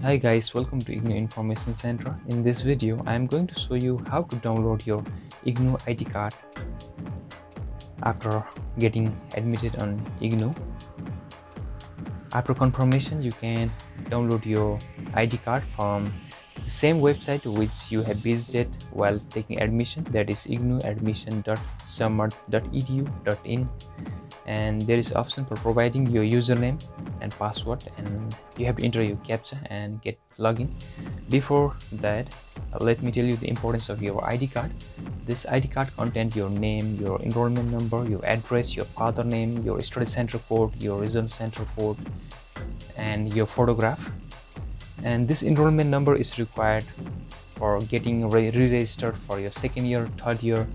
Hi guys, welcome to IGNOU Information Center. In this video, I am going to show you how to download your IGNOU ID card after getting admitted on IGNOU. After confirmation, you can download your ID card from the same website which you have visited while taking admission, that is ignou.admission.samarth.edu.in, and there is option for providing your username and password, and you have to enter your captcha and get login. Before that, let me tell you the importance of your ID card. This ID card contains your name, your enrollment number, your address, your father name, your study center code, your result center code, and your photograph. And this enrollment number is required for getting re-registered for your second year, third year.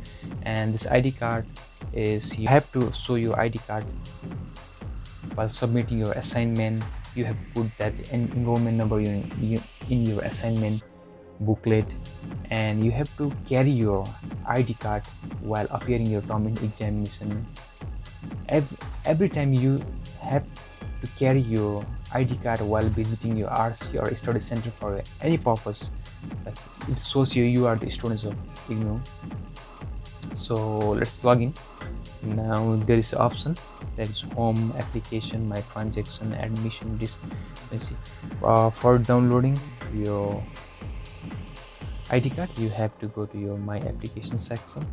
And this ID card is, you have to show your ID card while submitting your assignment. You have to put that enrollment number in your assignment booklet, and you have to carry your ID card while appearing your term examination. Every time you have to carry your ID card while visiting your RC or study center for any purpose, like it shows you are the students of IGNOU. So let's log in. Now there is an option that is home, application, my transaction, admission. This, let's see, for downloading your ID card, you have to go to your my application section.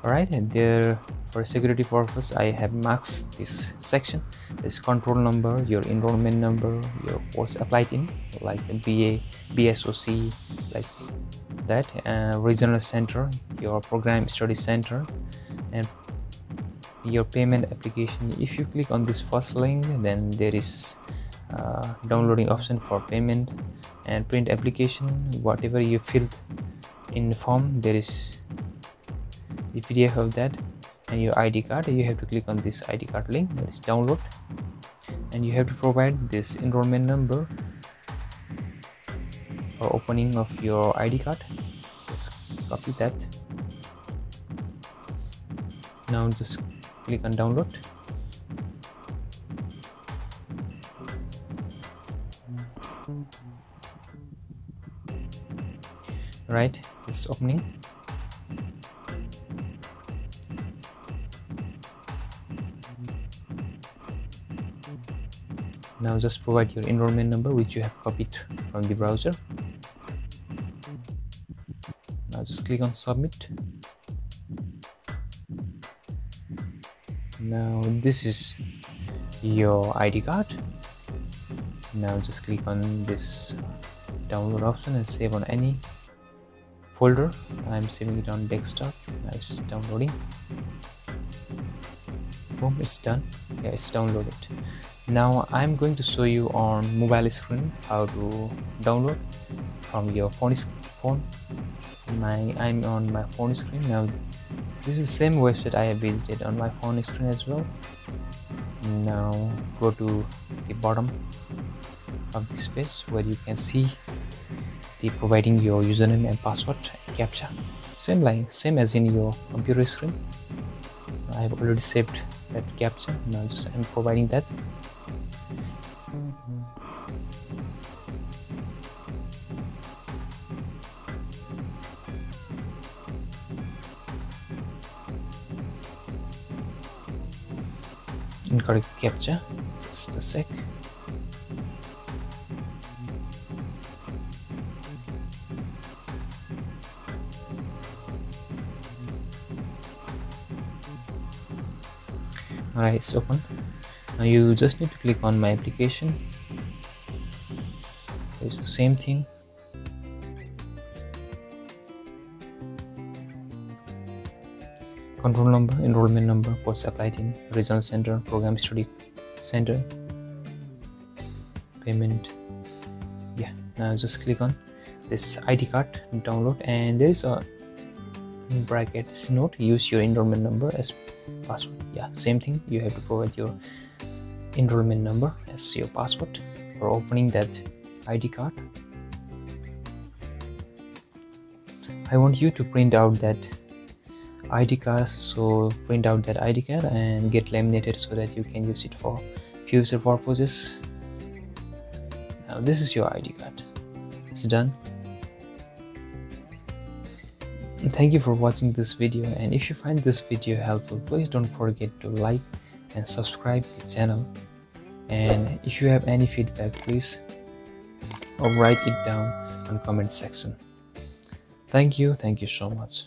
Alright, and there, for security purpose, I have marked this section. This control number, your enrollment number, your course applied in, like BA, BSOC, like that, regional center, your program study center, and your payment application. If you click on this first link, then there is downloading option for payment and print application. Whatever you filled in form, there is the PDF of that, and your ID card. You have to click on this ID card link, that is download, and you have to provide this enrollment number for opening of your ID card. Just copy that. Now just click on download. Right, it's opening. Now just provide your enrollment number which you have copied from the browser. Now just click on submit. Now this is your ID card. Now just click on this download option and save on any folder. I'm saving it on desktop. Now it's downloading. Boom, it's done. Yeah, it's downloaded. Now I'm going to show you on mobile screen how to download from your phone. I'm on my phone screen now. This is the same website I have visited on my phone screen as well. Now go to the bottom of this page where you can see the providing your username and password, captcha. Same as in your computer screen. I have already saved that captcha. Now just I'm providing that. Incorrect captcha, just a sec. Alright, it's open. Now you just need to click on my application. It's the same thing. Control number, enrollment number, course applied in, regional center, program study center, payment. Yeah, now just click on this ID card download, and there is a bracket note, use your enrollment number as password. Yeah, same thing, you have to provide your enrollment number as your password for opening that ID card. I want you to print out that ID card, so print out that ID card and get laminated so that you can use it for future purposes. Now this is your ID card. It's done. Thank you for watching this video, and if you find this video helpful, please don't forget to like and subscribe the channel. And if you have any feedback, please write it down on comment section. Thank you so much.